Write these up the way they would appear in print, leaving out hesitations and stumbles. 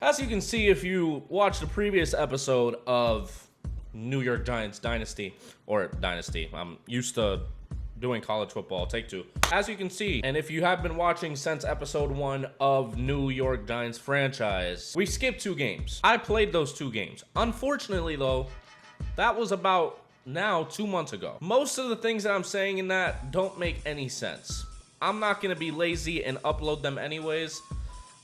As you can see, if you watched the previous episode of New York Giants Dynasty, I'm used to doing college football, take two. As you can see, and if you have been watching since episode 1 of New York Giants franchise, we skipped 2 games. I played those 2 games. Unfortunately, though, that was about now 2 months ago. Most of the things that I'm saying in that don't make any sense. I'm not going to be lazy and upload them anyways.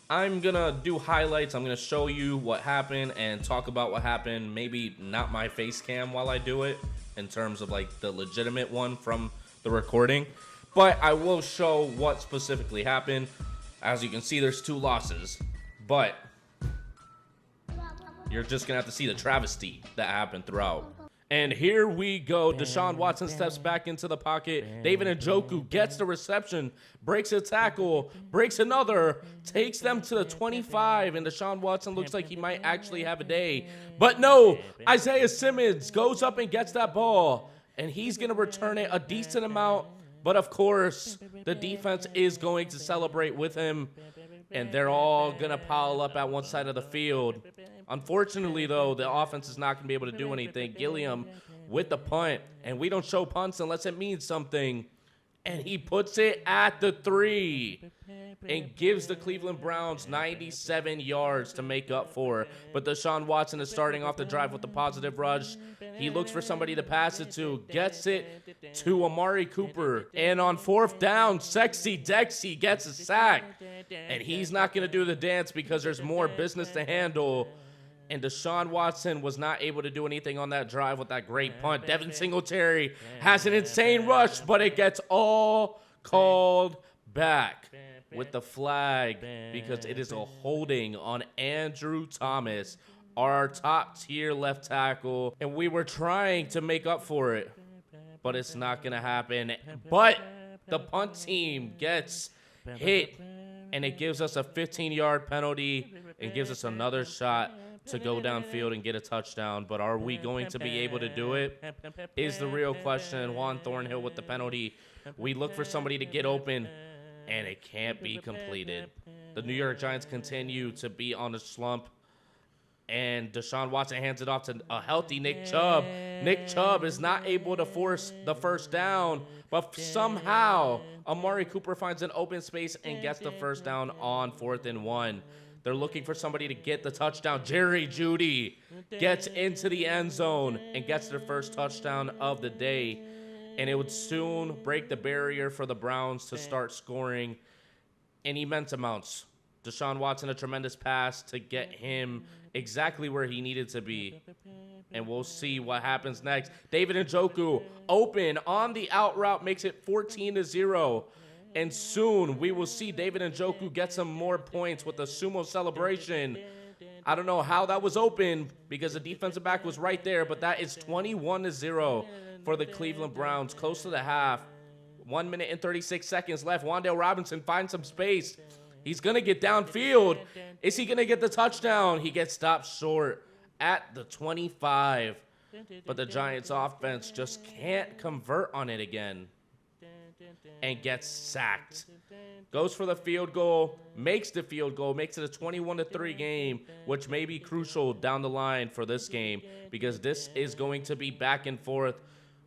I'm gonna do highlights. I'm gonna show you what happened and talk about what happened. Maybe not my face cam while I do it, in terms of like the legitimate one from the recording, but I will show what specifically happened. As you can see, there's 2 losses, but you're just gonna have to see the travesty that happened throughout. And here we go. Deshaun Watson steps back into the pocket. David Njoku gets the reception, breaks a tackle, breaks another, takes them to the 25, and Deshaun Watson looks like he might actually have a day. But no, Isaiah Simmons goes up and gets that ball, and he's going to return it a decent amount. But of course, the defense is going to celebrate with him, and they're all going to pile up at one side of the field. Unfortunately, though, the offense is not going to be able to do anything. Gilliam with the punt, and we don't show punts unless it means something. And he puts it at the 3 and gives the Cleveland Browns 97 yards to make up for. But Deshaun Watson is starting off the drive with a positive rush. He looks for somebody to pass it to, gets it to Amari Cooper. And on 4th down, Sexy Dexy gets a sack. And he's not going to do the dance because there's more business to handle. And Deshaun Watson was not able to do anything on that drive with that great punt. Devin Singletary has an insane rush, but it gets all called back with the flag because it is a holding on Andrew Thomas, our top-tier left tackle. And we were trying to make up for it, but it's not going to happen. But the punt team gets hit, and it gives us a 15-yard penalty and gives us another shot to go downfield and get a touchdown. But are we going to be able to do it is the real question. Juan Thornhill with the penalty. We look for somebody to get open, and it can't be completed. The New York Giants continue to be on a slump, and Deshaun Watson hands it off to a healthy Nick Chubb. Nick Chubb is not able to force the first down, but somehow Amari Cooper finds an open space and gets the first down on 4th and 1. They're looking for somebody to get the touchdown. Jerry Jeudy gets into the end zone and gets their first touchdown of the day. And it would soon break the barrier for the Browns to start scoring in immense amounts. Deshaun Watson, a tremendous pass to get him exactly where he needed to be. And we'll see what happens next. David Njoku open on the out route, makes it 14-0. And soon we will see David Njoku get some more points with the sumo celebration. I don't know how that was open because the defensive back was right there, but that is 21-0 for the Cleveland Browns, close to the half. 1 minute and 36 seconds left. Wan'Dale Robinson finds some space. He's going to get downfield. Is he going to get the touchdown? He gets stopped short at the 25. But the Giants offense just can't convert on it again and gets sacked. Goes for the field goal, makes the field goal, makes it a 21-3 game, which may be crucial down the line for this game because this is going to be back and forth.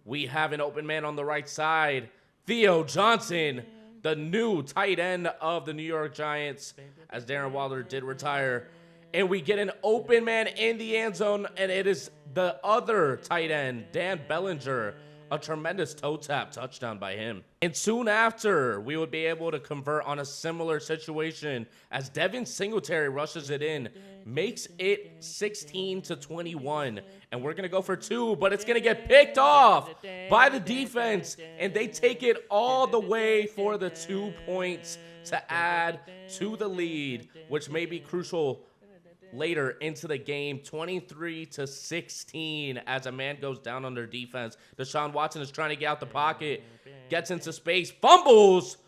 We have an open man on the right side. Theo Johnson, the new tight end of the New York Giants, as Darren Waller did retire. And we get an open man in the end zone, and it is the other tight end, Dan Bellinger. A tremendous toe tap touchdown by him. And soon after, we would be able to convert on a similar situation as Devin Singletary rushes it in, makes it 16-21. And we're going to go for 2, but it's going to get picked off by the defense. And they take it all the way for the 2 points to add to the lead, which may be crucial later into the game. 23-16 as a man goes down under defense. Deshaun Watson is trying to get out the pocket, gets into space, fumbles,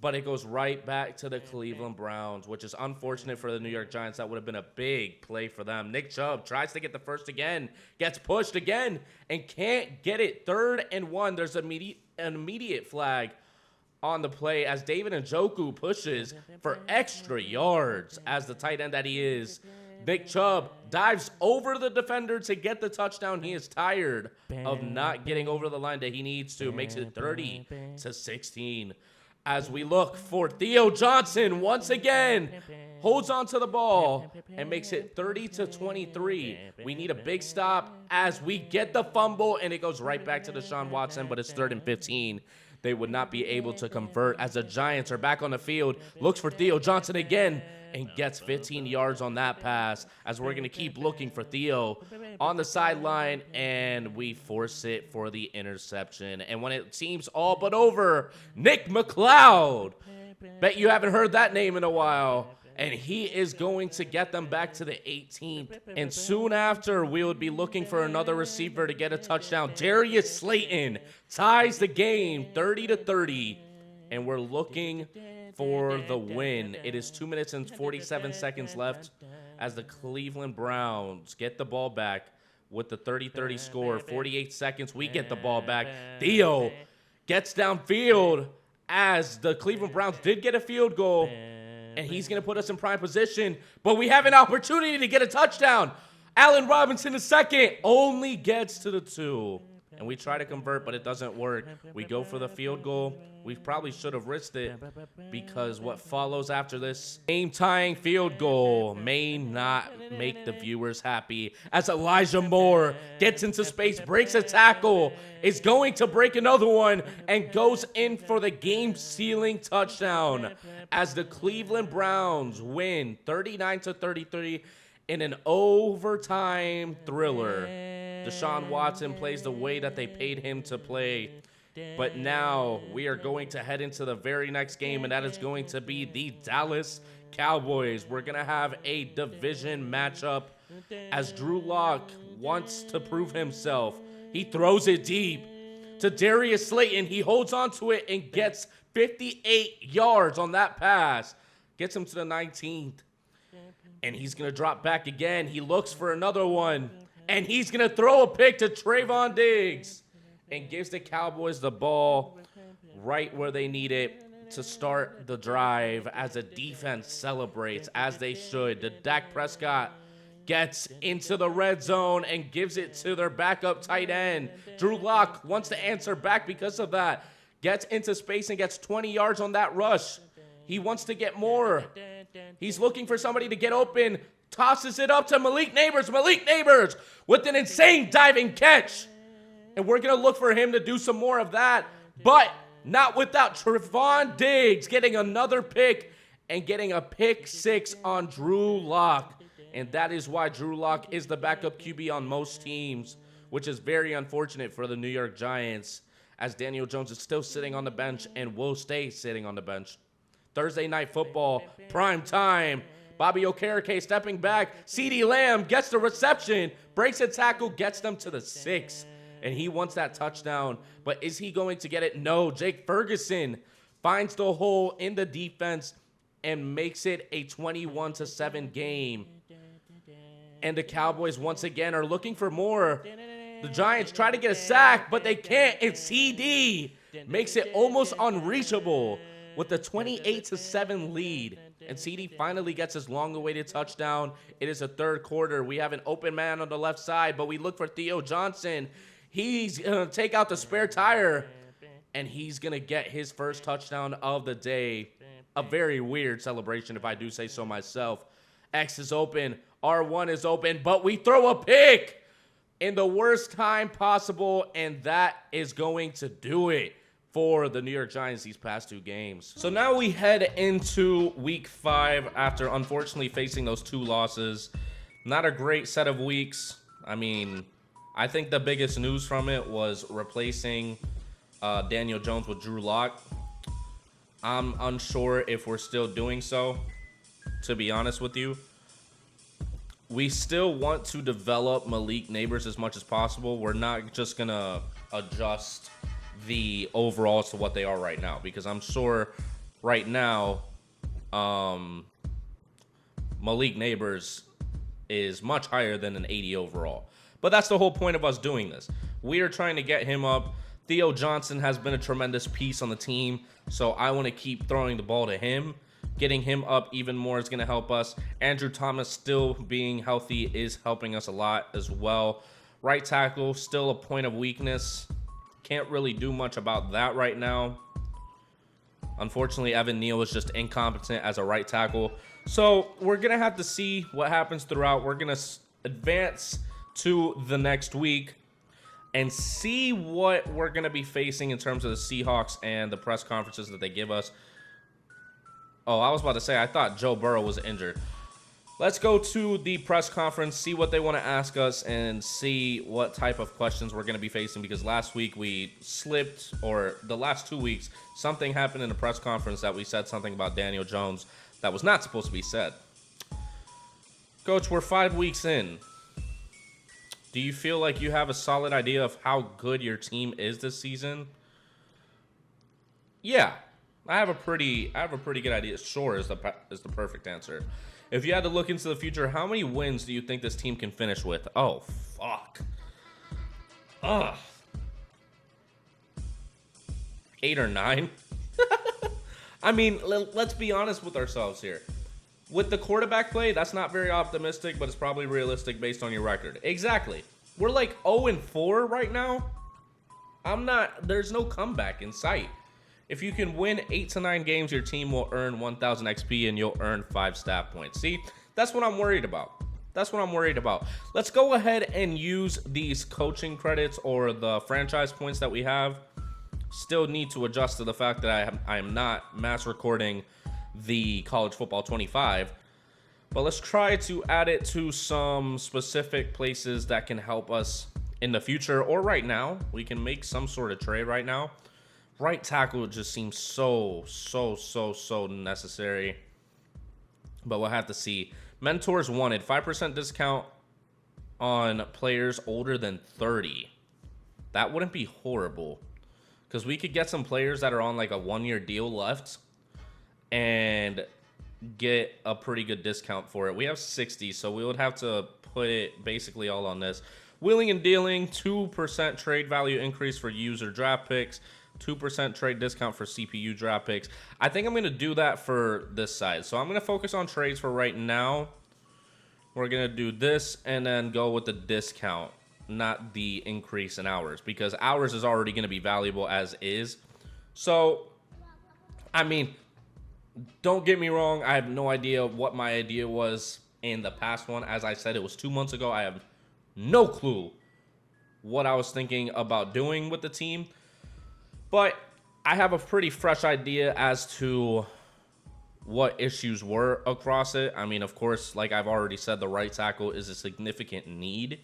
but it goes right back to the Cleveland Browns, which is unfortunate for the New York Giants. That would have been a big play for them. Nick Chubb tries to get the first again, gets pushed again, and can't get it. 3rd and 1. There's an immediate flag on the play as David Njoku pushes for extra yards as the tight end that he is. Nick Chubb dives over the defender to get the touchdown. He is tired of not getting over the line that he needs to. Makes it 30-16. As we look for Theo Johnson once again, holds on to the ball and makes it 30-23. We need a big stop as we get the fumble, and it goes right back to Deshaun Watson, but it's 3rd and 15. They would not be able to convert as the Giants are back on the field. Looks for Theo Johnson again and gets 15 yards on that pass as we're going to keep looking for Theo on the sideline, and we force it for the interception. And when it seems all but over, Nick McLeod, bet you haven't heard that name in a while, and he is going to get them back to the 18th. And soon after, we would be looking for another receiver to get a touchdown. Darius Slayton ties the game 30-30, and we're looking for the win. It is 2 minutes and 47 seconds left as the Cleveland Browns get the ball back with the 30-30 score. 48 seconds, we get the ball back. Theo gets downfield as the Cleveland Browns did get a field goal, and he's going to put us in prime position, but we have an opportunity to get a touchdown. Allen Robinson, the second, only gets to the 2. And we try to convert, but it doesn't work. We go for the field goal. We probably should have risked it because what follows after this game-tying field goal may not make the viewers happy as Elijah Moore gets into space, breaks a tackle, is going to break another one, and goes in for the game-sealing touchdown as the Cleveland Browns win 39-33 in an overtime thriller. Deshaun Watson plays the way that they paid him to play. But now we are going to head into the very next game, and that is going to be the Dallas Cowboys. We're going to have a division matchup as Drew Lock wants to prove himself. He throws it deep to Darius Slayton. He holds on to it and gets 58 yards on that pass. Gets him to the 19th. And he's going to drop back again. He looks for another one. And he's going to throw a pick to Trayvon Diggs and gives the Cowboys the ball right where they need it to start the drive as the defense celebrates, as they should. The Dak Prescott gets into the red zone and gives it to their backup tight end. Drew Lock wants to answer back because of that. Gets into space and gets 20 yards on that rush. He wants to get more. He's looking for somebody to get open. Tosses it up to Malik Neighbors. Malik Neighbors with an insane diving catch. And we're going to look for him to do some more of that. But not without Trayvon Diggs getting another pick and getting a pick 6 on Drew Lock. And that is why Drew Lock is the backup QB on most teams, which is very unfortunate for the New York Giants, as Daniel Jones is still sitting on the bench and will stay sitting on the bench. Thursday Night Football, prime time. Bobby Okereke stepping back. CeeDee Lamb gets the reception, breaks a tackle, gets them to the 6. And he wants that touchdown. But is he going to get it? No. Jake Ferguson finds the hole in the defense and makes it a 21-7 game. And the Cowboys once again are looking for more. The Giants try to get a sack, but they can't. And CD makes it almost unreachable with the 28-7 lead. And CD finally gets his long-awaited touchdown. It is a third quarter. We have an open man on the left side, but we look for Theo Johnson. He's going to take out the spare tire, and he's going to get his first touchdown of the day. A very weird celebration, if I do say so myself. X is open. R1 is open, but we throw a pick in the worst time possible, and that is going to do it for the New York Giants these past 2 games. So now we head into week 5 after unfortunately facing those 2 losses. Not a great set of weeks. I mean, I think the biggest news from it was replacing Daniel Jones with Drew Lock. I'm unsure if we're still doing so, to be honest with you. We still want to develop Malik Neighbors as much as possible. We're not just going to adjust the overalls to what they are right now, because I'm sure right now Malik Neighbors is much higher than an 80 overall. But that's the whole point of us doing this. We are trying to get him up Theo Johnson has been a tremendous piece on the team, so I want to keep throwing the ball to him. Getting him up even more is going to help us. Andrew Thomas still being healthy is helping us a lot as well. Right tackle, still a point of weakness. Can't really do much about that right now. Unfortunately, Evan Neal is just incompetent as a right tackle. So we're going to have to see what happens throughout. We're going to advance to the next week and see what we're going to be facing in terms of the Seahawks and the press conferences that they give us. Oh, I was about to say, I thought Joe Burrow was injured. Let's go to the press conference, see what they want to ask us, and see what type of questions we're going to be facing, because last week we slipped, or the last 2 weeks, something happened in the press conference that we said something about Daniel Jones that was not supposed to be said. Coach, we're 5 weeks in. Do you feel like you have a solid idea of how good your team is this season? Yeah, I have a pretty good idea. Sure is the perfect answer. If you had to look into the future, how many wins do you think this team can finish with? Oh, fuck. Ugh. 8 or 9? I mean, let's be honest with ourselves here. With the quarterback play, that's not very optimistic, but it's probably realistic based on your record. Exactly. We're like 0-4 right now. There's no comeback in sight. If you can win 8 to 9 games, your team will earn 1,000 XP and you'll earn 5 stat points. See, that's what I'm worried about. That's what I'm worried about. Let's go ahead and use these coaching credits or the franchise points that we have. Still need to adjust to the fact that I am not mass recording the College Football 25. But let's try to add it to some specific places that can help us in the future or right now. We can make some sort of trade right now. Right tackle just seems so necessary. But we'll have to see. Mentors wanted 5% discount on players older than 30. That wouldn't be horrible. Because we could get some players that are on like a 1-year deal left and get a pretty good discount for it. We have 60, so we would have to put it basically all on this. Wheeling and dealing, 2% trade value increase for user draft picks. 2% trade discount for CPU draft picks. I think I'm going to do that for this side. So I'm going to focus on trades for right now. We're going to do this and then go with the discount, not the increase in hours, because hours is already going to be valuable as is. So, I mean, don't get me wrong. I have no idea what my idea was in the past one. As I said, it was 2 months ago. I have no clue what I was thinking about doing with the team. But I have a pretty fresh idea as to what issues were across it. I mean, of course, like I've already said, the right tackle is a significant need.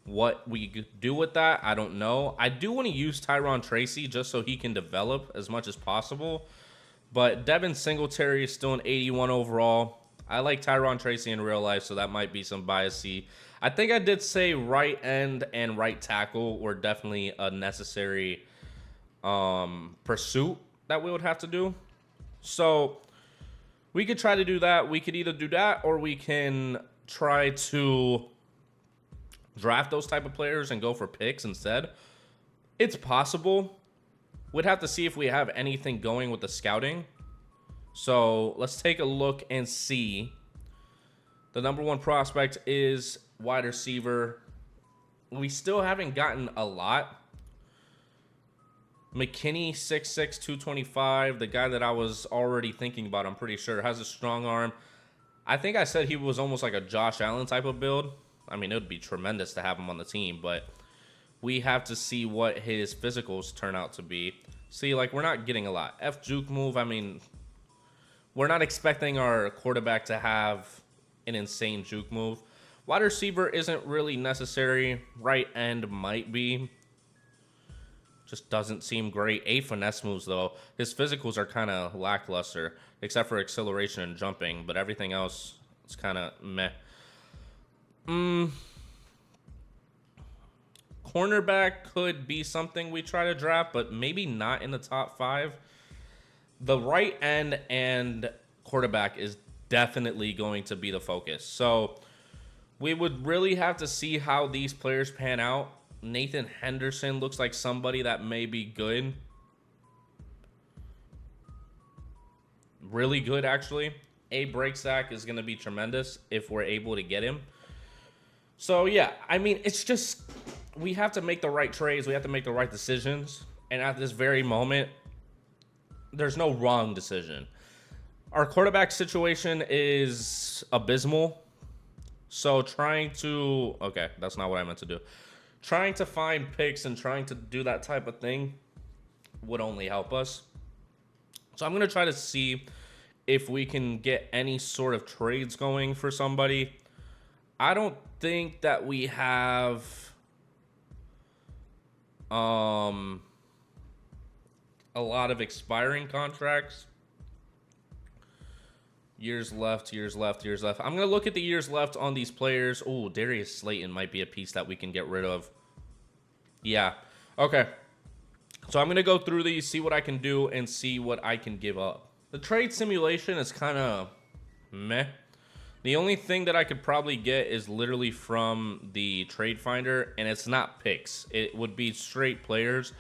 What we do with that, I don't know. I do want to use Tyron Tracy just so he can develop as much as possible. But Devin Singletary is still an 81 overall. I like Tyron Tracy in real life, so that might be some biasy. I think I did say right end and right tackle were definitely a necessary pursuit that we would have to do. So we could try to do that. We could either do that or we can try to draft those type of players and go for picks instead. It's possible. We'd have to see if we have anything going with the scouting. So let's take a look and see. The number 1 prospect is wide receiver. We still haven't gotten a lot. McKinney, 6'6", 225, the guy that I was already thinking about, I'm pretty sure, has a strong arm. I think I said he was almost like a Josh Allen type of build. I mean, it would be tremendous to have him on the team, but we have to see what his physicals turn out to be. See, like, we're not getting a lot. F juke move, I mean, we're not expecting our quarterback to have an insane juke move. Wide receiver isn't really necessary. Right end might be. Just doesn't seem great. A finesse moves, though. His physicals are kind of lackluster, except for acceleration and jumping, but everything else is kind of meh. Cornerback could be something we try to draft, but maybe not in the top 5. The right end and quarterback is definitely going to be the focus. So we would really have to see how these players pan out. Nathan Henderson looks like somebody that may be good. Really good, actually. A break sack is going to be tremendous if we're able to get him. So, yeah, I mean, it's just we have to make the right trades. We have to make the right decisions. And at this very moment, there's no wrong decision. Our quarterback situation is abysmal. So trying to... Okay, that's not what I meant to do. Trying to find picks and trying to do that type of thing would only help us. So I'm going to try to see if we can get any sort of trades going for somebody. I don't think that we have a lot of expiring contracts. Years left, years left, years left. I'm going to look at the years left on these players. Oh, Darius Slayton might be a piece that we can get rid of. Yeah. Okay. So I'm going to go through these, see what I can do, and see what I can give up. The trade simulation is kind of meh. The only thing that I could probably get is literally from the trade finder, and it's not picks. It would be straight players.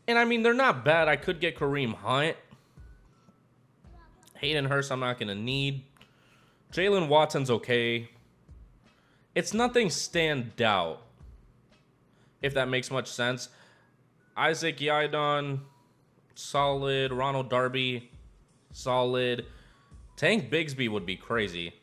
And, I mean, they're not bad. I could get Kareem Hunt. Hayden Hurst I'm not going to need. Jalen Watson's okay. It's nothing stand out, if that makes much sense. Isaac Yaidon, solid. Ronald Darby, solid. Tank Bigsby would be crazy.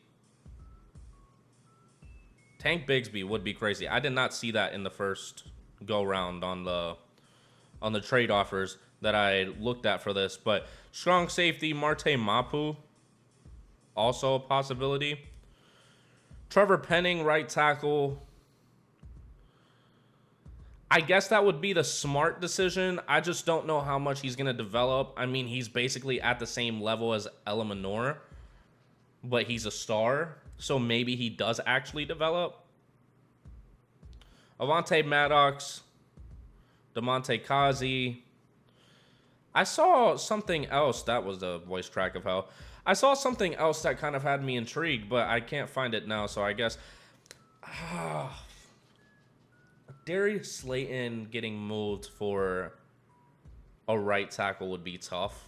Tank Bigsby would be crazy. I did not see that in the first go-round on the trade offers that I looked at for this. But strong safety, Marte Mapu, also a possibility. Trevor Penning, right tackle. I guess that would be the smart decision. I just don't know how much he's going to develop. I mean, he's basically at the same level as Elaminor, but he's a star, so maybe he does actually develop. Avante Maddox, DeMonte Kazi. I saw something else. That was the voice track of hell. I saw something else that kind of had me intrigued, but I can't find it now, so I guess... Darius Slayton getting moved for a right tackle would be tough.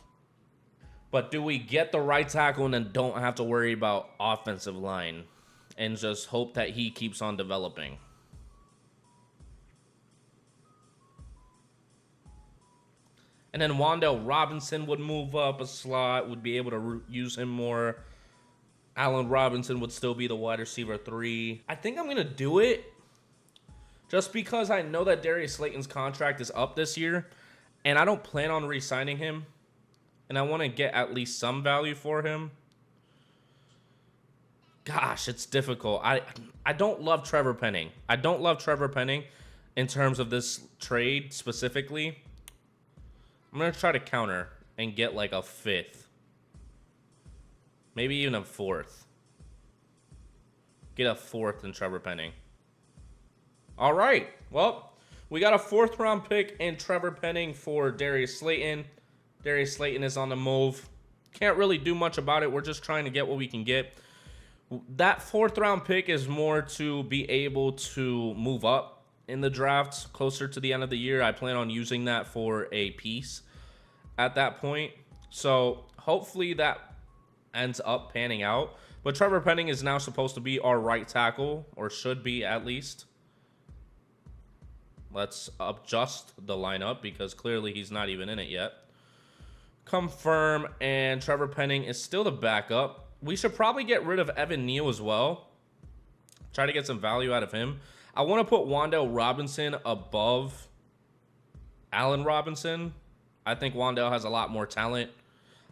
But do we get the right tackle and then don't have to worry about offensive line and just hope that he keeps on developing? And then Wan'Dale Robinson would move up a slot, would be able to use him more. Allen Robinson would still be the wide receiver 3. I think I'm going to do it. Just because I know that Darius Slayton's contract is up this year, and I don't plan on re-signing him, and I want to get at least some value for him. Gosh, it's difficult. I don't love Trevor Penning. I don't love Trevor Penning in terms of this trade specifically. I'm going to try to counter and get like a 5th. Maybe even a 4th. Get a 4th in Trevor Penning. All right, well, we got a 4th round pick in Trevor Penning for Darius Slayton. Darius Slayton is on the move. Can't really do much about it. We're just trying to get what we can get. That 4th round pick is more to be able to move up in the draft closer to the end of the year. I plan on using that for a piece at that point. So hopefully that ends up panning out. But Trevor Penning is now supposed to be our right tackle, or should be at least. Let's adjust the lineup because clearly he's not even in it yet. Confirm, and Trevor Penning is still the backup. We should probably get rid of Evan Neal as well. Try to get some value out of him. I want to put Wan'Dale Robinson above Allen Robinson. I think Wan'Dale has a lot more talent.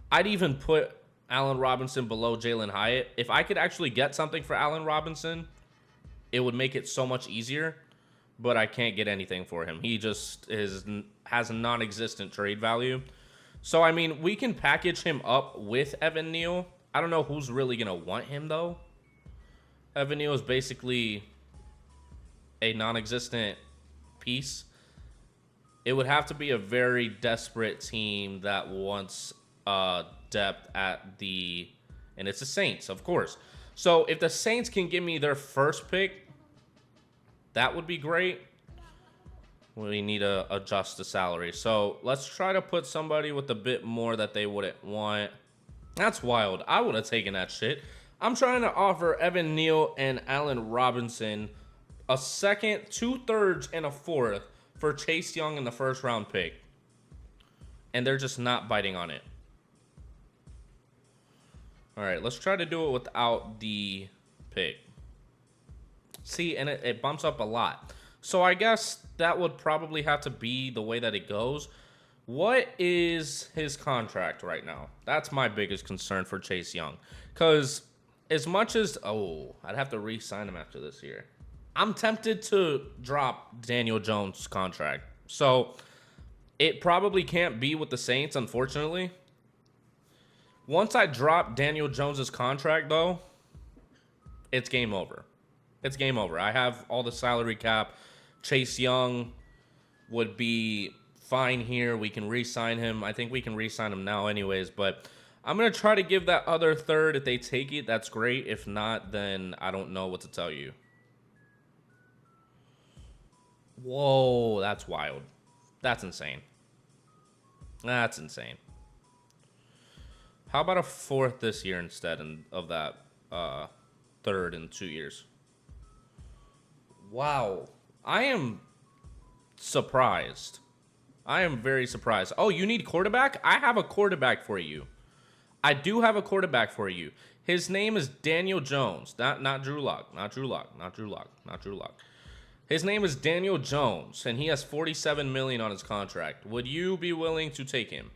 I'd even put Allen Robinson below Jalen Hyatt. If I could actually get something for Allen Robinson, it would make it so much easier. But I can't get anything for him. He just has a non-existent trade value. So, I mean, we can package him up with Evan Neal. I don't know who's really going to want him, though. Evan Neal is basically a non-existent piece. It would have to be a very desperate team that wants depth at the... And it's the Saints, of course. So, if the Saints can give me their first pick... That would be great. We need to adjust the salary. So let's try to put somebody with a bit more that they wouldn't want. That's wild. I would have taken that shit. I'm trying to offer Evan Neal and Allen Robinson a second, 2/3, and a fourth for Chase Young in the first round pick. And they're just not biting on it. All right, let's try to do it without the pick. See, and it bumps up a lot. So I guess that would probably have to be the way that it goes. What is his contract right now? That's my biggest concern for Chase Young. Because as much as, I'd have to re-sign him after this year. I'm tempted to drop Daniel Jones' contract. So it probably can't be with the Saints, unfortunately. Once I drop Daniel Jones' contract, though, it's game over. It's game over. I have all the salary cap. Chase Young would be fine here. We can re-sign him. I think we can re-sign him now anyways, but I'm going to try to give that other third. If they take it, that's great. If not, then I don't know what to tell you. Whoa, that's wild. That's insane. That's insane. How about a fourth this year instead of that third in 2 years? Wow. I am surprised. I am very surprised. Oh, you need quarterback? I have a quarterback for you. I do have a quarterback for you. His name is Daniel Jones. Not Drew Lock. Not Drew Lock. Not Drew Lock. Not Drew Lock. His name is Daniel Jones, and he has $47 million on his contract. Would you be willing to take him?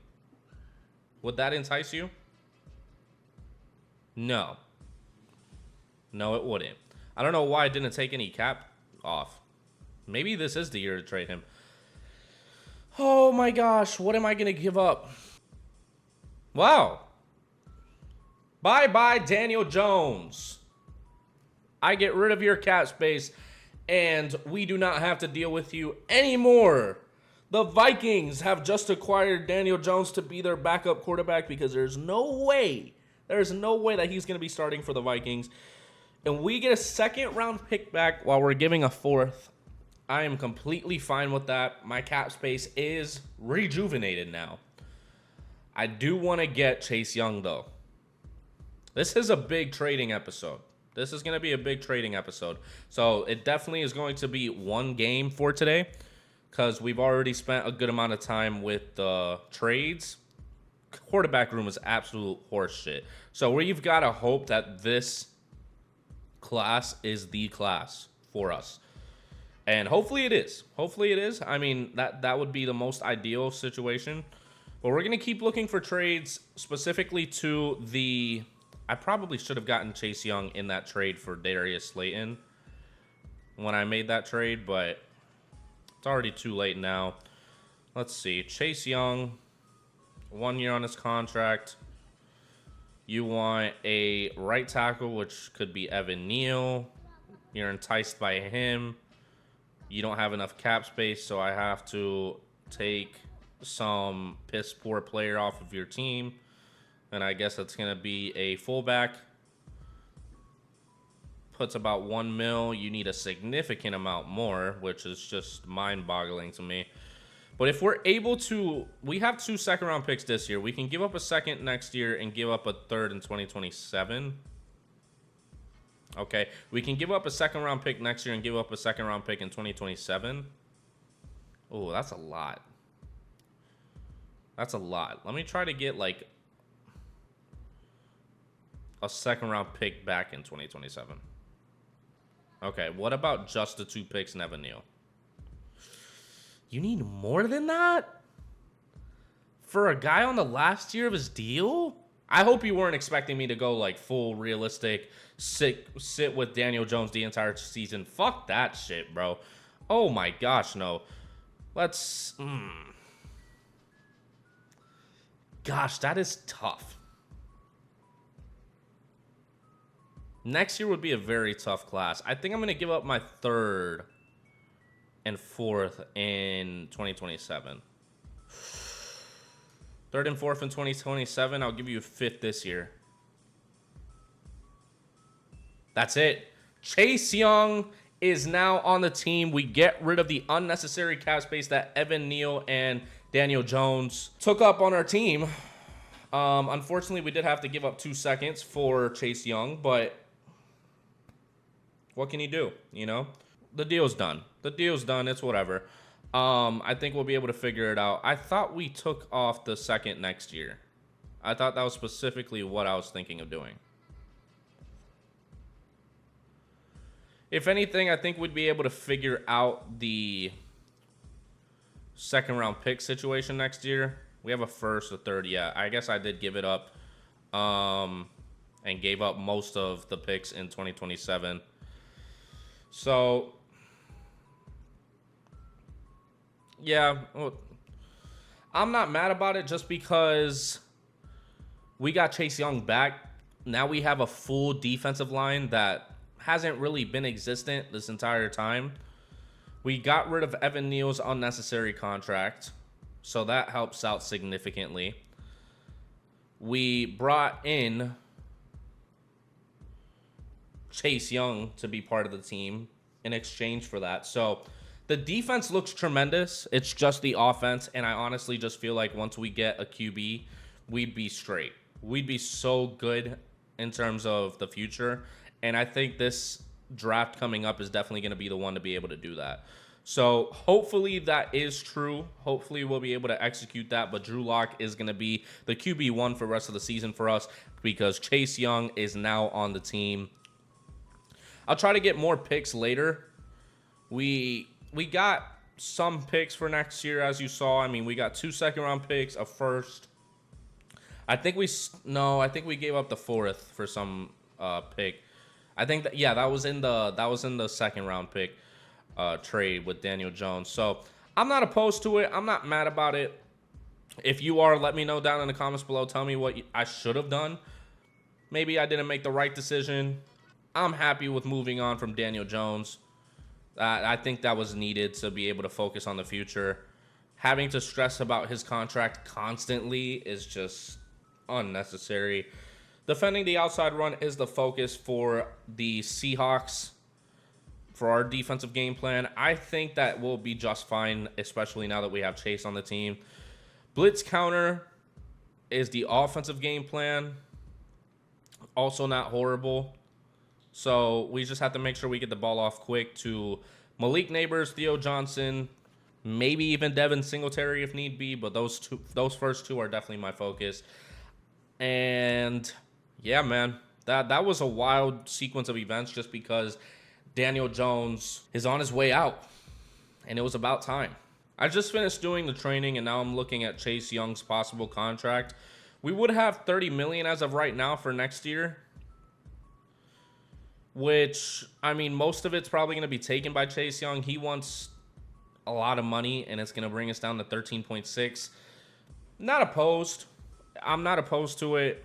Would that entice you? No. No, it wouldn't. I don't know why I didn't take any cap off. Maybe this is the year to trade him. Oh my gosh, what am I going to give up? Wow. Bye-bye, Daniel Jones. I get rid of your cap space, and we do not have to deal with you anymore. The Vikings have just acquired Daniel Jones to be their backup quarterback because there's no way that he's going to be starting for the Vikings. And we get a second-round pick back while we're giving a fourth. I am completely fine with that. My cap space is rejuvenated now. I do want to get Chase Young, though. This is a big trading episode. This is going to be a big trading episode. So it definitely is going to be one game for today because we've already spent a good amount of time with the trades. Quarterback room is absolute horse shit. So we've got to hope that this class is the class for us. And hopefully it is. Hopefully it is. I mean, that would be the most ideal situation. But we're going to keep looking for trades specifically to the... I probably should have gotten Chase Young in that trade for Darius Slayton when I made that trade, but it's already too late now. Let's see. Chase Young, 1 year on his contract. You want a right tackle, which could be Evan Neal. You're enticed by him. You don't have enough cap space, so I have to take some piss poor player off of your team. And I guess that's going to be a fullback. Puts about $1 million. You need a significant amount more, which is just mind-boggling to me. But if we're able to... We have 2 second-round picks this year. We can give up a second next year and give up a third in 2027. Okay. We can give up a second-round pick next year and give up a second-round pick in 2027. Oh, that's a lot. That's a lot. Let me try to get, like... a second-round pick back in 2027. Okay, what about just the 2 picks and Evan Neal? You need more than that? For a guy on the last year of his deal? I hope you weren't expecting me to go, like, full realistic, sit with Daniel Jones the entire season. Fuck that shit, bro. Oh, my gosh, no. Let's... Gosh, that is tough. Next year would be a very tough class. I think I'm going to give up my third and fourth in 2027. Third and fourth in 2027. I'll give you a fifth this year. That's it. Chase Young is now on the team. We get rid of the unnecessary cap space that Evan Neal and Daniel Jones took up on our team. Unfortunately, we did have to give up 2 seconds for Chase Young, but what can you do? You know, the deal's done. The deal's done. It's whatever. I think we'll be able to figure it out. I thought we took off the second next year. I thought that was specifically what I was thinking of doing. If anything, I think we'd be able to figure out the second round pick situation next year. We have a first, a third. Yeah, I guess I did give it up and gave up most of the picks in 2027. So, yeah, well, I'm not mad about it just because we got Chase Young back. Now we have a full defensive line that hasn't really been existent this entire time. We got rid of Evan Neal's unnecessary contract, so that helps out significantly. We brought in Chase Young to be part of the team in exchange for that. So the defense looks tremendous. It's just the offense, and I honestly just feel like once we get a QB, we'd be straight. We'd be so good in terms of the future. And I think this draft coming up is definitely going to be the one to be able to do that. So hopefully that is true. Hopefully we'll be able to execute that. But Drew Lock is going to be the QB1 for the rest of the season for us because Chase Young is now on the team. I'll try to get more picks later. We got some picks for next year, as you saw. I mean, we got 2 second-round picks, a first. I think we gave up the fourth for some pick. I think that was in the second round pick trade with Daniel Jones. So I'm not opposed to it. I'm not mad about it. If you are, let me know down in the comments below. Tell me what I should have done. Maybe I didn't make the right decision. I'm happy with moving on from Daniel Jones. I think that was needed to be able to focus on the future. Having to stress about his contract constantly is just unnecessary. Defending the outside run is the focus for the Seahawks for our defensive game plan. I think that will be just fine, especially now that we have Chase on the team. Blitz counter is the offensive game plan. Also not horrible. So we just have to make sure we get the ball off quick to Malik Neighbors, Theo Johnson, maybe even Devin Singletary if need be, but those first two are definitely my focus. And yeah, man, that was a wild sequence of events just because Daniel Jones is on his way out, and it was about time. I just finished doing the training, and now I'm looking at Chase Young's possible contract. We would have $30 million as of right now for next year, which, I mean, most of it's probably going to be taken by Chase Young. He wants a lot of money, and it's going to bring us down to 13.6. Not opposed. I'm not opposed to it.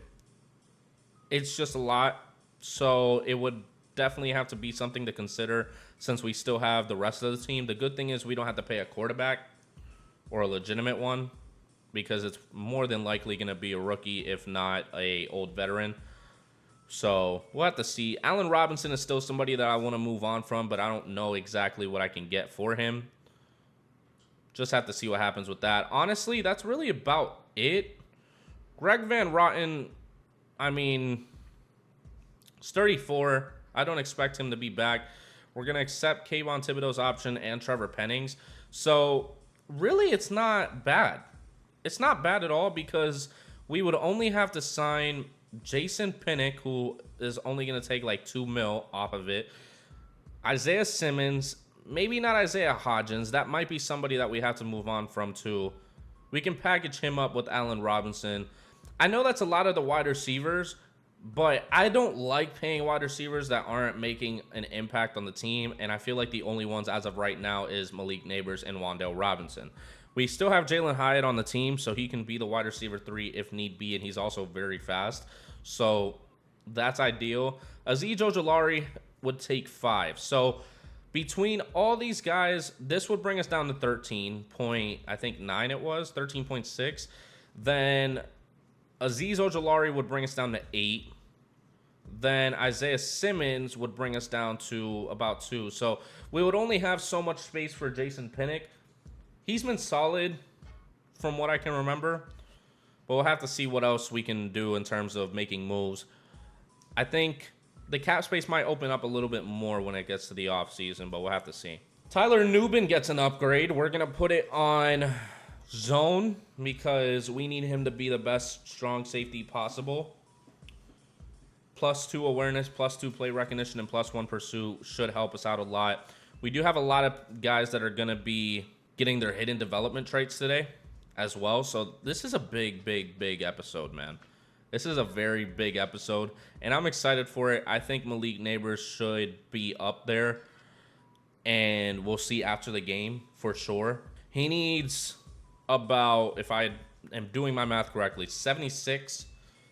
It's just a lot, so it would definitely have to be something to consider since we still have the rest of the team. The good thing is we don't have to pay a quarterback or a legitimate one because it's more than likely going to be a rookie, if not a old veteran. So we'll have to see. Allen Robinson is still somebody that I want to move on from, but I don't know exactly what I can get for him. Just have to see what happens with that. Honestly, that's really about it. Greg Van Roten, I mean, he's 34. I don't expect him to be back. We're going to accept Kayvon Thibodeau's option and Trevor Penning's. So, really, it's not bad. It's not bad at all because we would only have to sign Jason Pinnock, who is only going to take like $2 million off of it. Isaiah Simmons, maybe not Isaiah Hodgins. That might be somebody that we have to move on from too. We can package him up with Allen Robinson. I know that's a lot of the wide receivers, but I don't like paying wide receivers that aren't making an impact on the team, and I feel like the only ones as of right now is Malik Neighbors and Wan'Dale Robinson. We still have Jalen Hyatt on the team, so he can be the wide receiver 3 if need be, and he's also very fast. So that's ideal. Azeez Ojulari would take 5. So between all these guys, this would bring us down to 13.9 it was, 13.6. Then Azeez Ojulari would bring us down to 8. Then Isaiah Simmons would bring us down to about 2. So we would only have so much space for Jason Pinnock. He's been solid from what I can remember, but we'll have to see what else we can do in terms of making moves. I think the cap space might open up a little bit more when it gets to the offseason, but we'll have to see. Tyler Nubin gets an upgrade. We're going to put it on zone because we need him to be the best strong safety possible. +2 awareness, +2 play recognition, and +1 pursuit should help us out a lot. We do have a lot of guys that are going to be getting their hidden development traits today as well. So this is a big, big, big episode, man. This is a very big episode, and I'm excited for it. I think Malik Neighbors should be up there, and we'll see after the game for sure. He needs about, if I am doing my math correctly, 76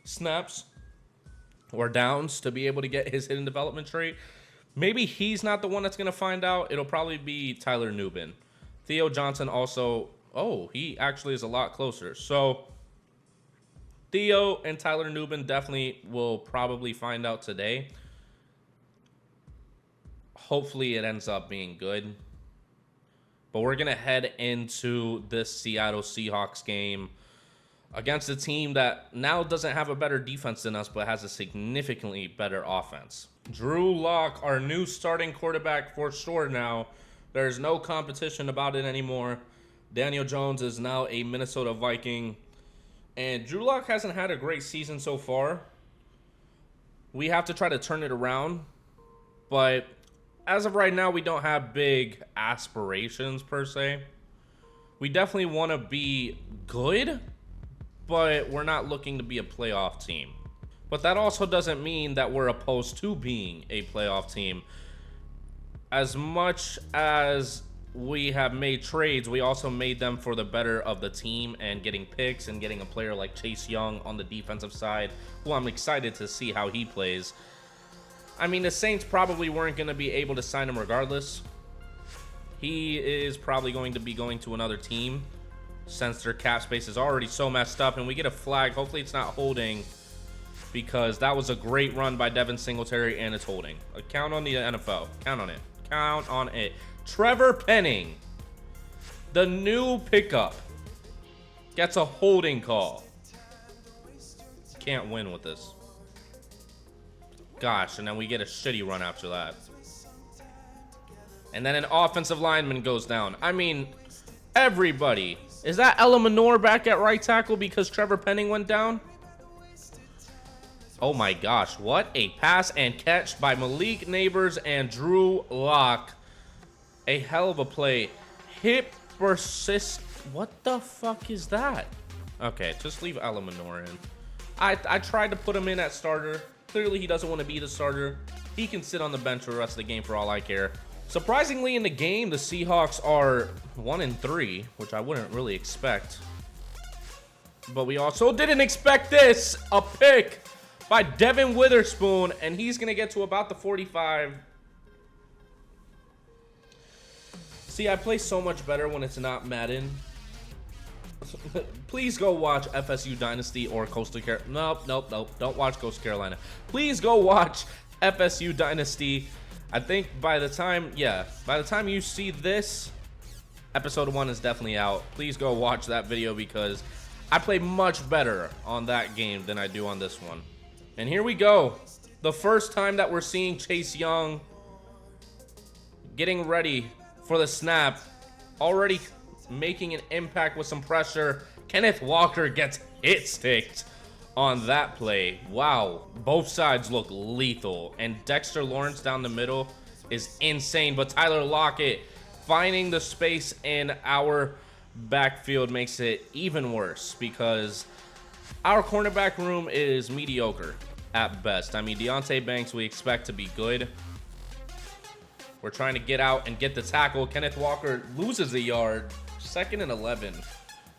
snaps or downs to be able to get his hidden development trait. Maybe he's not the one that's going to find out. It'll probably be Tyler Nubin. Theo Johnson also, oh, he actually is a lot closer. So Theo and Tyler Nubin definitely will probably find out today. Hopefully it ends up being good. But we're going to head into this Seattle Seahawks game against a team that now doesn't have a better defense than us, but has a significantly better offense. Drew Lock, our new starting quarterback for sure now. There's no competition about it anymore. Daniel Jones is now a Minnesota Viking. And Drew Lock hasn't had a great season so far. We have to try to turn it around. But as of right now, we don't have big aspirations per se. We definitely want to be good, but we're not looking to be a playoff team. But that also doesn't mean that we're opposed to being a playoff team. As much as we have made trades, we also made them for the better of the team and getting picks and getting a player like Chase Young on the defensive side, who I'm excited to see how he plays. I mean, the Saints probably weren't going to be able to sign him regardless. He is probably going to be going to another team since their cap space is already so messed up, and we get a flag. Hopefully it's not holding, because that was a great run by Devin Singletary, and it's holding. Count on the NFL. Count on it. Count on it. Trevor Penning, the new pickup, gets a holding call. Can't win with this. Gosh, and then we get a shitty run after that. And then an offensive lineman goes down. I mean, everybody. Is that Ella Manor back at right tackle because Trevor Penning went down? Oh my gosh, what a pass and catch by Malik Neighbors and Drew Lock. A hell of a play. Hip persist. What the fuck is that? Okay, just leave Ella Manor in. I tried to put him in at starter. Clearly he doesn't want to be the starter. He can sit on the bench for the rest of the game for all I care. Surprisingly in the game, the Seahawks are 1-3, which I wouldn't really expect. But we also didn't expect this. A pick by Devin Witherspoon, and he's going to get to about the 45. See, I play so much better when it's not Madden. Please go watch FSU Dynasty or Coastal Carolina. Nope. Don't watch Coastal Carolina. Please go watch FSU Dynasty. I think by the time you see this, episode 1 is definitely out. Please go watch that video because I play much better on that game than I do on this one. And here we go. The first time that we're seeing Chase Young getting ready for the snap. Already making an impact with some pressure. Kenneth Walker gets hit sticked on that play. Wow. Both sides look lethal. And Dexter Lawrence down the middle is insane. But Tyler Lockett finding the space in our backfield makes it even worse because our cornerback room is mediocre at best. I mean, Deonte Banks we expect to be good. We're trying to get out and get the tackle. Kenneth Walker loses a yard. 2nd and 11.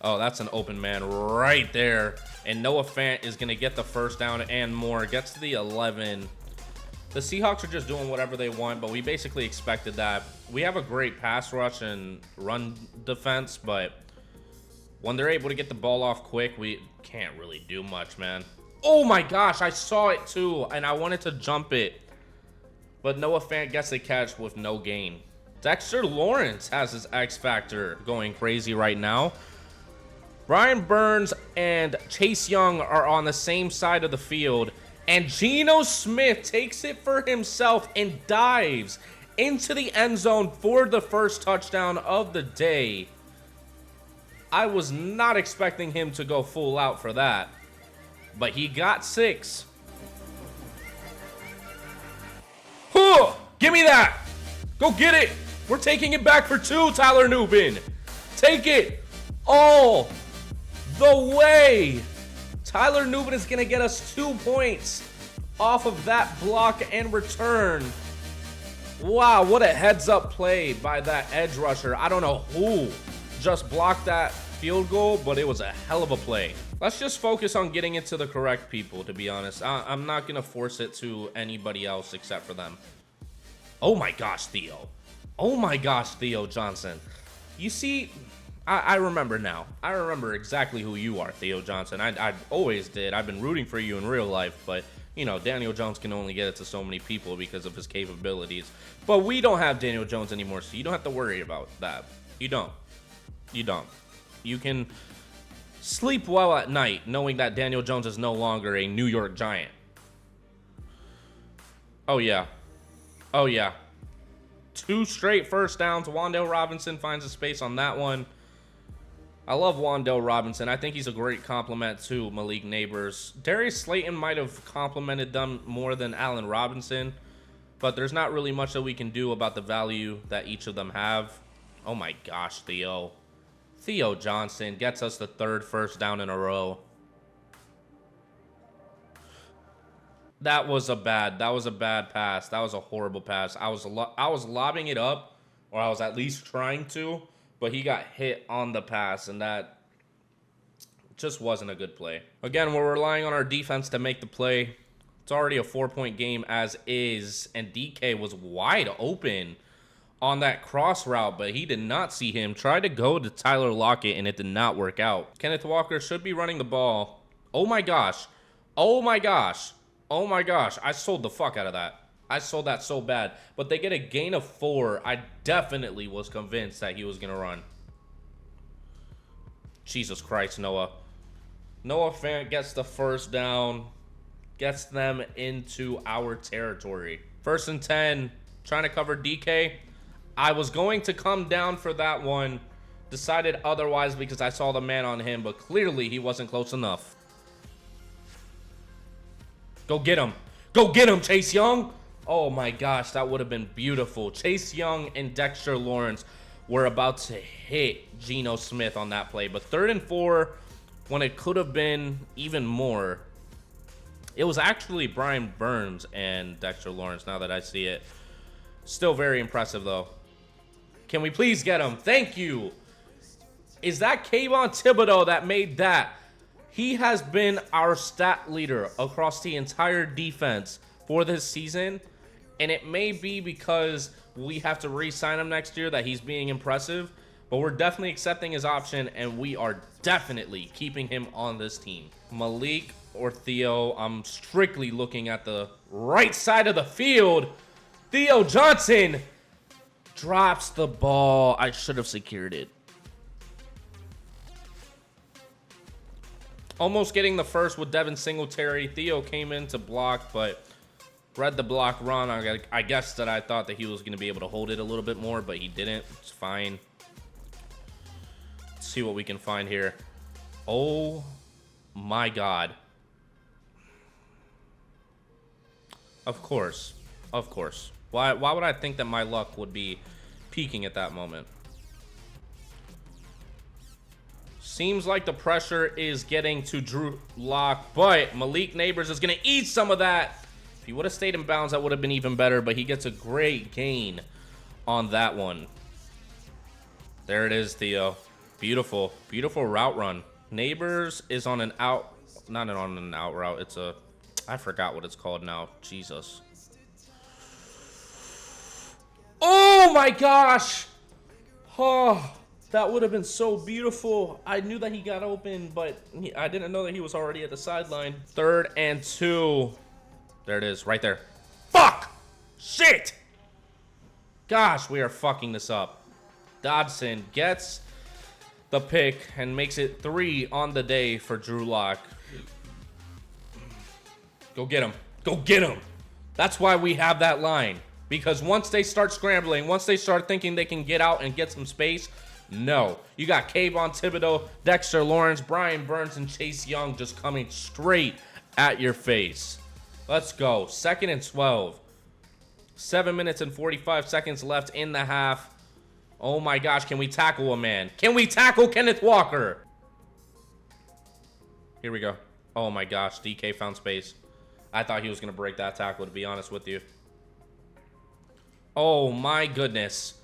Oh, that's an open man right there. And Noah Fant is going to get the first down and more. Gets to the 11. The Seahawks are just doing whatever they want, but we basically expected that. We have a great pass rush and run defense, but when they're able to get the ball off quick, we can't really do much, man. Oh my gosh, I saw it too, and I wanted to jump it. But Noah Fant gets a catch with no gain. Dexter Lawrence has his X Factor going crazy right now. Brian Burns and Chase Young are on the same side of the field. And Geno Smith takes it for himself and dives into the end zone for the first touchdown of the day. I was not expecting him to go full out for that. But he got 6. Huh, give me that. Go get it. We're taking it back for 2, Tyler Nubin. Take it all the way. Tyler Nubin is going to get us 2 points off of that block and return. Wow, what a heads-up play by that edge rusher. I don't know who just blocked that field goal, but it was a hell of a play. Let's just focus on getting it to the correct people, to be honest. I'm not going to force it to anybody else except for them. Oh my gosh, Theo. Oh my gosh, Theo Johnson. You see, I remember now. I remember exactly who you are, Theo Johnson. I always did. I've been rooting for you in real life, but, you know, Daniel Jones can only get it to so many people because of his capabilities. But we don't have Daniel Jones anymore, so you don't have to worry about that. You don't. You don't. You can sleep well at night knowing that Daniel Jones is no longer a New York Giant. Oh, yeah. Oh, yeah. 2 straight first downs. Wan'Dale Robinson finds a space on that one. I love Wan'Dale Robinson. I think he's a great compliment to Malik Neighbors. Darius Slayton might have complimented them more than Allen Robinson, but there's not really much that we can do about the value that each of them have. Oh my gosh, Theo. Theo Johnson gets us the 3rd first down in a row. That was a bad pass. That was a horrible pass. I was lobbing it up, or I was at least trying to, but he got hit on the pass, and that just wasn't a good play. Again, we're relying on our defense to make the play. It's already a 4-point game as is, and DK was wide open on that cross route, but he did not see him. Tried to go to Tyler Lockett, and it did not work out. Kenneth Walker should be running the ball. Oh my gosh. Oh my gosh. Oh my gosh. I sold the fuck out of that. I sold that so bad. But they get a gain of 4. I definitely was convinced that he was going to run. Jesus Christ, Noah. Noah Fant gets the first down. Gets them into our territory. 1st and 10. Trying to cover DK. I was going to come down for that one. Decided otherwise because I saw the man on him, but clearly he wasn't close enough. Go get him. Go get him, Chase Young. Oh my gosh, that would have been beautiful. Chase Young and Dexter Lawrence were about to hit Geno Smith on that play, but 3rd and 4 when it could have been even more. It was actually Brian Burns and Dexter Lawrence, now that I see it. Still very impressive, though. Can we please get him? Thank you. Is that Kayvon Thibodeau that made that? He has been our stat leader across the entire defense for this season. And it may be because we have to re-sign him next year that he's being impressive. But we're definitely accepting his option, and we are definitely keeping him on this team. Malik or Theo, I'm strictly looking at the right side of the field. Theo Johnson drops the ball. I should have secured it. Almost getting the first with Devin Singletary. Theo came in to block, but read the block run. I guess that I thought that he was going to be able to hold it a little bit more, but he didn't. It's fine. Let's see what we can find here. Oh my God. Of course. Of course. Why would I think that my luck would be peaking at that moment? Seems like the pressure is getting to Drew Lock, but Malik Neighbors is going to eat some of that. If he would have stayed in bounds, that would have been even better, but he gets a great gain on that one. There it is, Theo. Beautiful, beautiful route run. Neighbors is on an out, not on an out route. It's a, I forgot what it's called now. Jesus. Oh my gosh. Oh, That would have been so beautiful. I knew that he got open, but I didn't know that he was already at the sideline. 3rd and 2. There it is, right there. Fuck! Shit! Gosh, we are fucking this up. Dodson gets the pick and makes it 3 on the day for Drew Lock. Go get him. Go get him. That's why we have that line. Because once they start scrambling, once they start thinking they can get out and get some space, no. You got Kayvon Thibodeau, Dexter Lawrence, Brian Burns, and Chase Young just coming straight at your face. Let's go. 2nd and 12. 7 minutes and 45 seconds left in the half. Oh my gosh, can we tackle a man? Can we tackle Kenneth Walker? Here we go. Oh my gosh, DK found space. I thought he was going to break that tackle, to be honest with you. Oh my goodness.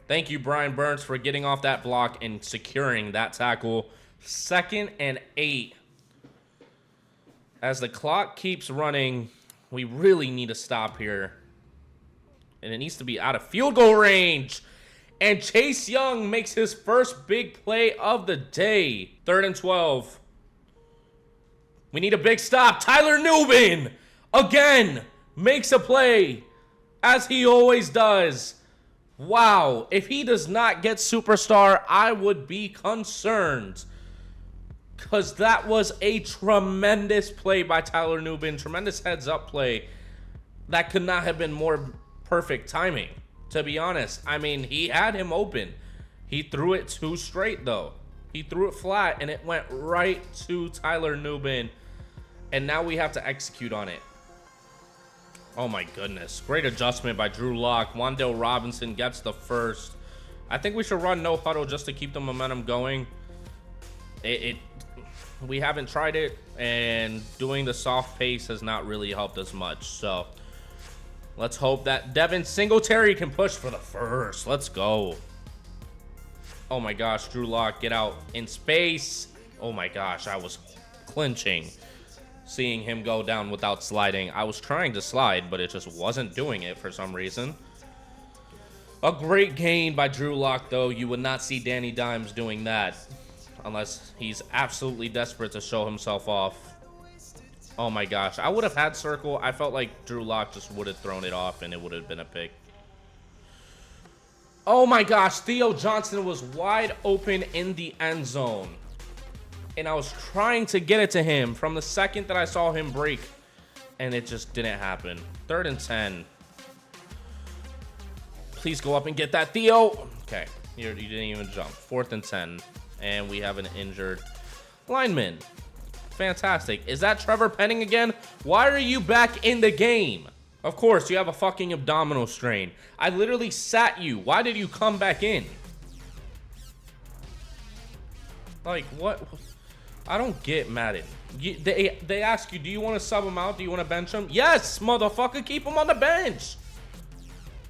Thank you, Brian Burns, for getting off that block and securing that tackle. 2nd and 8. As the clock keeps running, we really need to stop here. And it needs to be out of field goal range. And Chase Young makes his first big play of the day. 3rd and 12. We need a big stop. Tyler Nubin, again, makes a play, as he always does. Wow, if he does not get superstar, I would be concerned. Because that was a tremendous play by Tyler Nubin. Tremendous heads-up play. That could not have been more perfect timing, to be honest. I mean, he had him open. He threw it too straight, though. He threw it flat, and it went right to Tyler Nubin. And now we have to execute on it. Oh my goodness. Great adjustment by Drew Lock. Wan'Dale Robinson gets the first. I think we should run no huddle just to keep the momentum going. We haven't tried it, and doing the soft pace has not really helped us much. So let's hope that Devin Singletary can push for the first. Let's go. Oh my gosh, Drew Lock, get out in space. Oh my gosh, I was clinching seeing him go down without sliding. I was trying to slide, but it just wasn't doing it for some reason. A great gain by Drew Lock, though. You would not see Danny Dimes doing that unless he's absolutely desperate to show himself off. Oh my gosh, I would have had circle. I felt like Drew Lock just would have thrown it off and it would have been a pick. Oh my gosh, Theo Johnson was wide open in the end zone. And I was trying to get it to him from the second that I saw him break. And it just didn't happen. 3rd and 10. Please go up and get that, Theo. Okay, you didn't even jump. 4th and 10. And we have an injured lineman. Fantastic. Is that Trevor Penning again? Why are you back in the game? Of course, you have a fucking abdominal strain. I literally sat you. Why did you come back in? Like, what? I don't get Madden. They ask you, do you want to sub him out? Do you want to bench him? Yes, motherfucker, keep him on the bench.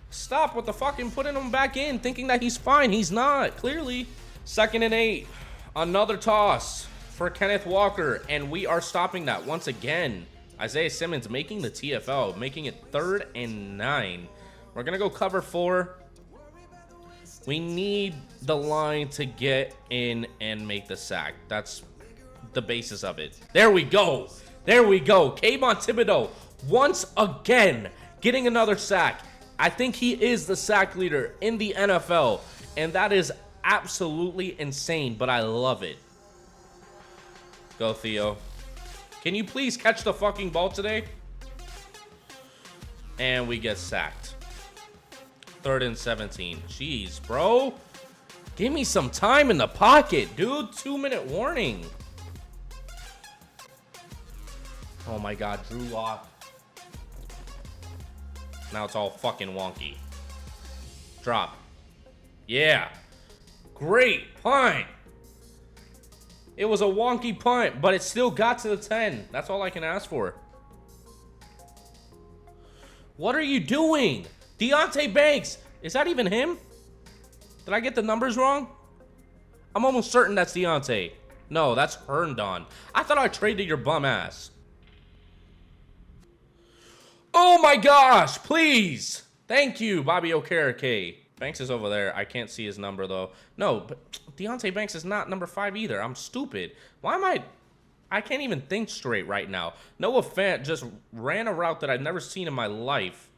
Stop with the fucking putting him back in, thinking that he's fine. He's not, clearly. 2nd and 8. Another toss for Kenneth Walker, and we are stopping that once again. Isaiah Simmons making the TFL, making it 3rd and 9. We're going to go cover 4. We need the line to get in and make the sack. That's the basis of it. There we go. There we go. Kayvon Thibodeau once again getting another sack. I think he is the sack leader in the NFL, and that is absolutely insane, but I love it. Go, Theo. Can you please catch the fucking ball today? And we get sacked. 3rd and 17. Jeez, bro. Give me some time in the pocket, dude. 2-minute warning. Oh my God, Drew Lock. Now it's all fucking wonky. Drop. Yeah. Great punt. It was a wonky punt, but it still got to the 10. That's all I can ask for. What are you doing? Deontay Banks. Is that even him? Did I get the numbers wrong? I'm almost certain that's Deontay. No, that's Herndon. I thought I traded your bum ass. Oh my gosh, please. Thank you, Bobby Okereke. Banks is over there. I can't see his number, though. No, but Deontay Banks is not number 5 either. I'm stupid. Why am I can't even think straight right now. Noah Fant just ran a route that I've never seen in my life.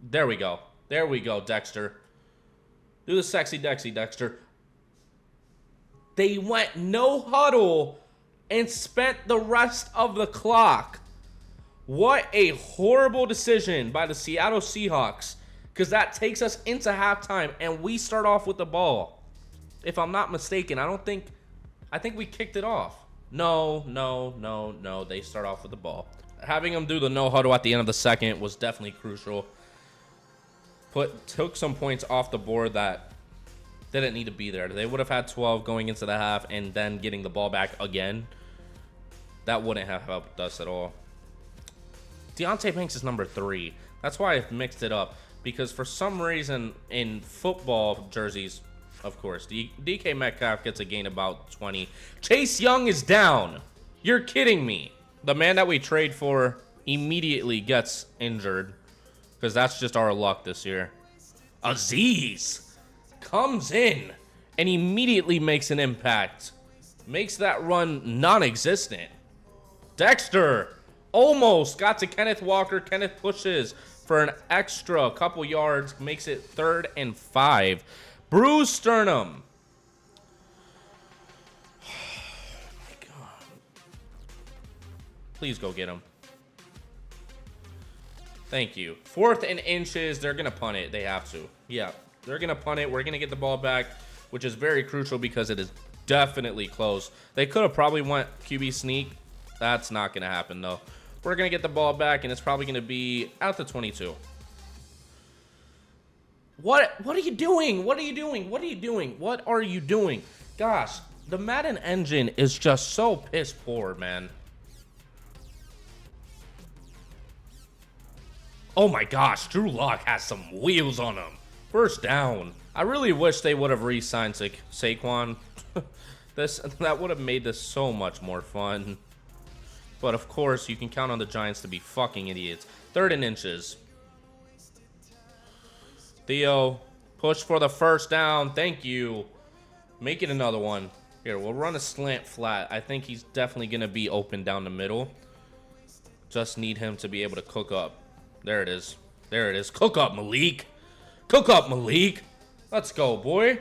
There we go. There we go, Dexter. Do the sexy Dexy, Dexter. They went no huddle and spent the rest of the clock. What a horrible decision by the Seattle Seahawks. Because that takes us into halftime, and we start off with the ball. If I'm not mistaken, I think we kicked it off. No. They start off with the ball. Having them do the no huddle at the end of the second was definitely crucial. Took some points off the board that didn't need to be there. They would have had 12 going into the half, and then getting the ball back again. That wouldn't have helped us at all. Deontay Banks is number 3. That's why I mixed it up. Because for some reason in football jerseys, of course, DK Metcalf gets a gain about 20. Chase Young is down. You're kidding me. The man that we trade for immediately gets injured. Because that's just our luck this year. Aziz comes in and immediately makes an impact. Makes that run non-existent. Dexter almost got to Kenneth Walker. Kenneth pushes for an extra couple yards, makes it 3rd and 5. Bruce Sternum. Oh my God. Please go get him. Thank you. 4th and inches. They're going to punt it. They have to. Yeah, they're going to punt it. We're going to get the ball back, which is very crucial because it is definitely close. They could have probably went QB sneak. That's not going to happen, though. We're going to get the ball back, and it's probably going to be at the 22. What are you doing? What are you doing? What are you doing? What are you doing? Gosh, the Madden engine is just so piss poor, man. Oh my gosh, Drew Lock has some wheels on him. First down. I really wish they would have re-signed Saquon. That would have made this so much more fun. But of course, you can count on the Giants to be fucking idiots. 3rd and inches. Theo, push for the first down. Thank you. Make it another one. Here, we'll run a slant flat. I think he's definitely going to be open down the middle. Just need him to be able to cook up. There it is. There it is. Cook up, Malik. Cook up, Malik. Let's go, boy.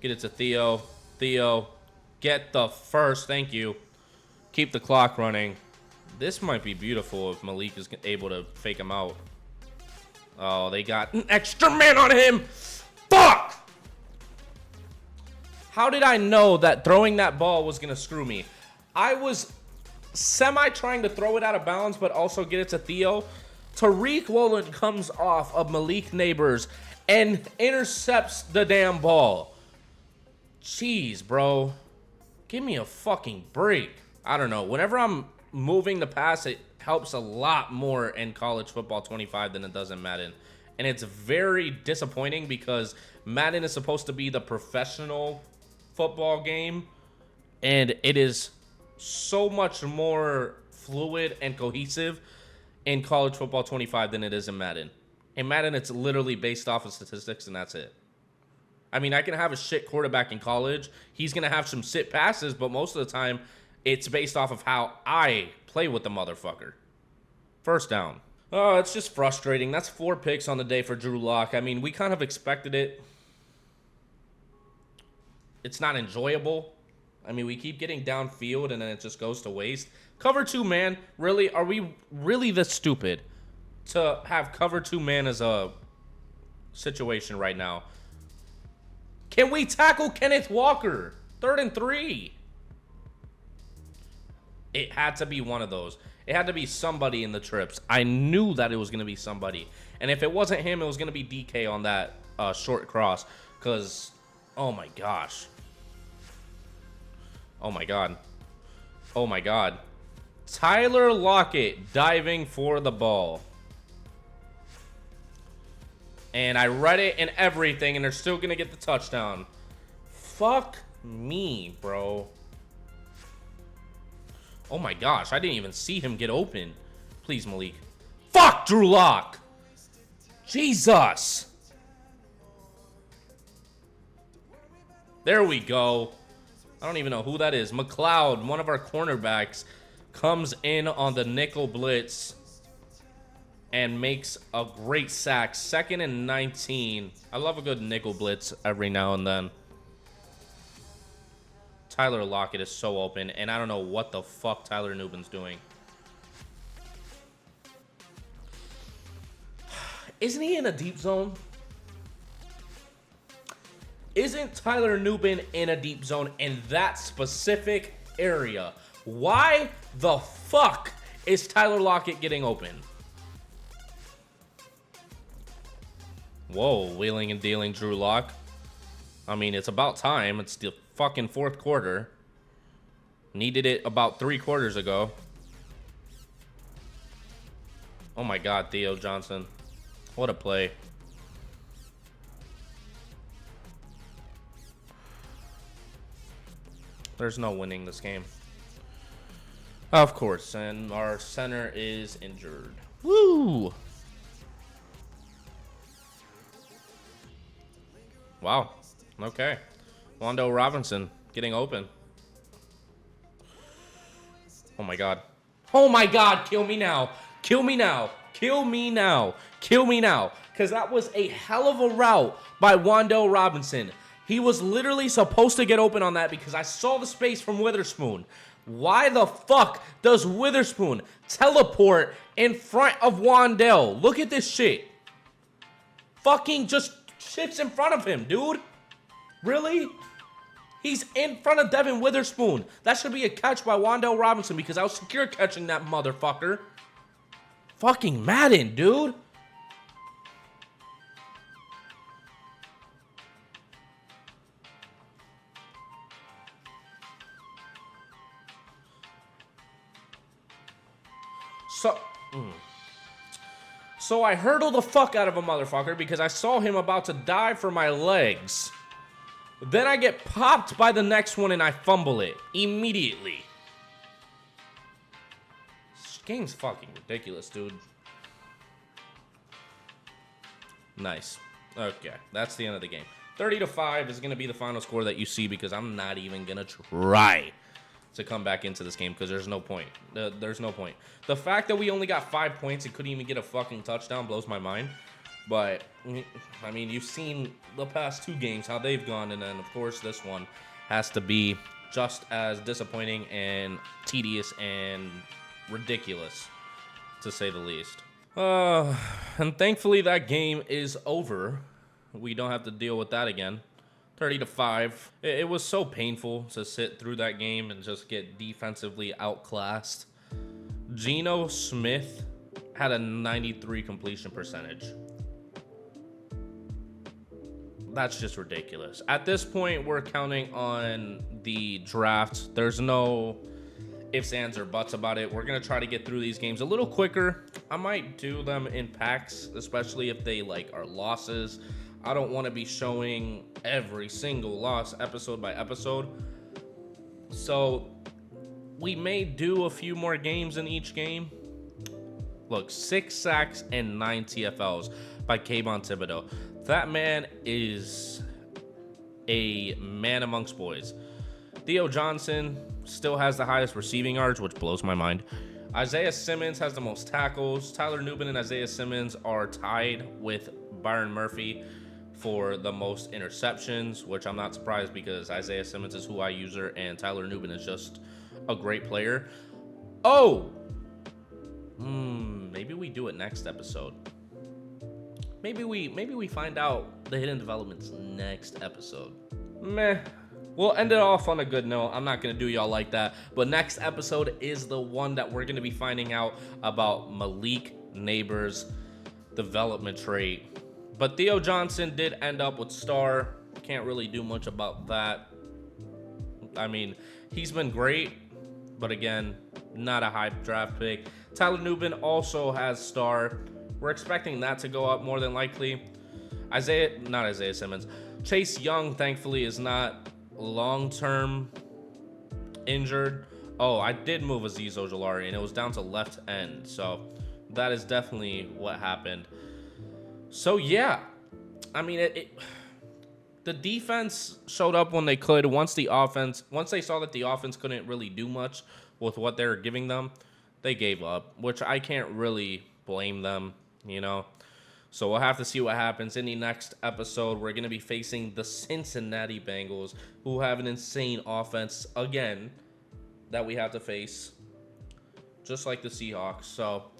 Get it to Theo. Theo, get the first. Thank you. Keep the clock running. This might be beautiful if Malik is able to fake him out. Oh, they got an extra man on him. Fuck! How did I know that throwing that ball was going to screw me? I was trying to throw it out of bounds, but also get it to Theo. Tariq Woolen comes off of Malik Neighbors and intercepts the damn ball. Jeez, bro. Give me a fucking break. I don't know. Whenever I'm moving the pass, it helps a lot more in college football 25 than it does in Madden. And it's very disappointing because Madden is supposed to be the professional football game. And it is so much more fluid and cohesive in college football 25 than it is in Madden. In Madden, it's literally based off of statistics, and that's it. I mean, I can have a shit quarterback in college. He's going to have some sit passes, but most of the time, it's based off of how I play with the motherfucker. First down. Oh, it's just frustrating. That's 4 picks on the day for Drew Lock. I mean, we kind of expected it. It's not enjoyable. I mean, we keep getting downfield, and then it just goes to waste. Cover 2 man. Really? Are we really this stupid to have cover 2 man as a situation right now? Can we tackle Kenneth Walker? 3rd and 3. It had to be one of those. It had to be somebody in the trips. I knew that it was going to be somebody. And if it wasn't him, it was going to be DK on that short cross. Because, oh my gosh. Oh my God. Oh my God. Tyler Lockett diving for the ball. And I read it and everything, and they're still going to get the touchdown. Fuck me, bro. Oh my gosh, I didn't even see him get open. Please, Malik. Fuck, Drew Lock. Jesus. There we go. I don't even know who that is. McLeod, one of our cornerbacks, comes in on the nickel blitz and makes a great sack. 2nd and 19. I love a good nickel blitz every now and then. Tyler Lockett is so open, and I don't know what the fuck Tyler Nubin's doing. Isn't he in a deep zone? Isn't Tyler Nubin in a deep zone in that specific area? Why the fuck is Tyler Lockett getting open? Whoa, wheeling and dealing Drew Lock. I mean, it's about time. It's the fucking 4th quarter. Needed it about 3 quarters ago. Oh my God, Theo Johnson. What a play. There's no winning this game. Of course, and our center is injured. Woo! Wow. Okay. Wando Robinson getting open. Oh my God. Oh my God, kill me now. Kill me now. Kill me now. Kill me now. Because that was a hell of a route by Wando Robinson. He was literally supposed to get open on that because I saw the space from Witherspoon. Why the fuck does Witherspoon teleport in front of Wandell? Look at this shit. Fucking just shits in front of him, dude. Really? He's in front of Devin Witherspoon. That should be a catch by Wandell Robinson because I was secure catching that motherfucker. Fucking Madden, dude. So I hurdled the fuck out of a motherfucker because I saw him about to dive for my legs. Then I get popped by the next one and I fumble it immediately. This game's fucking ridiculous, dude. Nice. Okay, that's the end of the game. 30-5 is going to be the final score that you see because I'm not even going to try to come back into this game because there's no point. There's no point. The fact that we only got 5 points and couldn't even get a fucking touchdown blows my mind. But, I mean, you've seen the past 2 games, how they've gone. And then, of course, this one has to be just as disappointing and tedious and ridiculous, to say the least. And thankfully, that game is over. We don't have to deal with that again. 30-5. It was so painful to sit through that game and just get defensively outclassed. Geno Smith had a 93 completion percentage. That's just ridiculous. At this point, we're counting on the draft. There's no ifs, ands, or buts about it. We're going to try to get through these games a little quicker. I might do them in packs, especially if they are losses. I don't want to be showing every single loss episode by episode. So we may do a few more games in each game. Look, 6 sacks and 9 TFLs by Kayvon Thibodeau. That man is a man amongst boys. Theo Johnson still has the highest receiving yards, which blows my mind. Isaiah Simmons has the most tackles. Tyler Nubin and Isaiah Simmons are tied with Byron Murphy for the most interceptions, which I'm not surprised because Isaiah Simmons is who I user and Tyler Nubin is just a great player. Oh! Maybe we do it next episode. Maybe we find out the hidden developments next episode. Meh. We'll end it off on a good note. I'm not going to do y'all like that. But next episode is the one that we're going to be finding out about Malik Neighbors' development trait. But Theo Johnson did end up with star. Can't really do much about that. I mean, he's been great. But again, not a high draft pick. Tyler Nubin also has star. We're expecting that to go up more than likely. Not Isaiah Simmons. Chase Young, thankfully, is not long-term injured. Oh, I did move Azeez Ojulari, and it was down to left end. So that is definitely what happened. So yeah, I mean, the defense showed up when they could. Once they saw that the offense couldn't really do much with what they were giving them, they gave up, which I can't really blame them, you know. So we'll have to see what happens in the next episode. We're going to be facing the Cincinnati Bengals, who have an insane offense again that we have to face, just like the Seahawks. So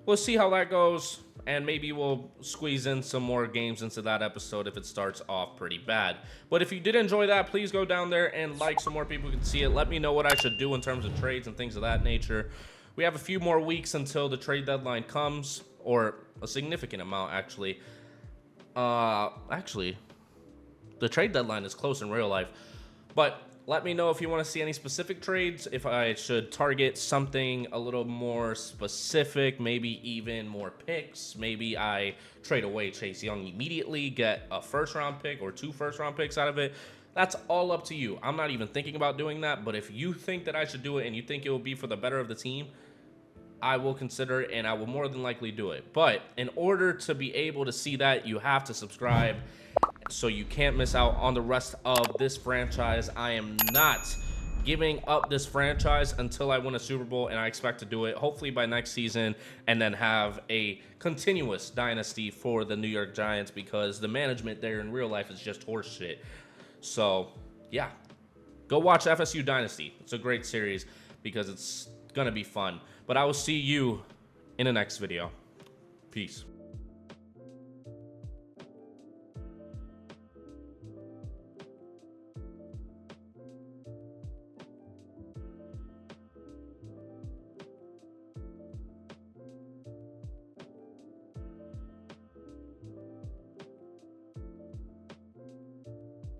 we'll see how that goes, and maybe we'll squeeze in some more games into that episode if it starts off pretty bad. But if you did enjoy that, please go down there and like so more people can see it. Let me know what I should do in terms of trades and things of that nature. We have a few more weeks until the trade deadline comes, or a significant amount, actually. Actually, the trade deadline is close in real life. But let me know if you want to see any specific trades, if I should target something a little more specific, maybe even more picks. Maybe I trade away Chase Young immediately, get a first-round pick or 2 first-round picks out of it. That's all up to you. I'm not even thinking about doing that, but if you think that I should do it and you think it will be for the better of the team, I will consider it, and I will more than likely do it. But in order to be able to see that, you have to subscribe so you can't miss out on the rest of this franchise. I am not giving up this franchise until I win a Super Bowl, and I expect to do it hopefully by next season and then have a continuous dynasty for the New York Giants, because the management there in real life is just horse shit. So, yeah. Go watch FSU Dynasty. It's a great series because it's going to be fun. But I will see you in the next video. Peace.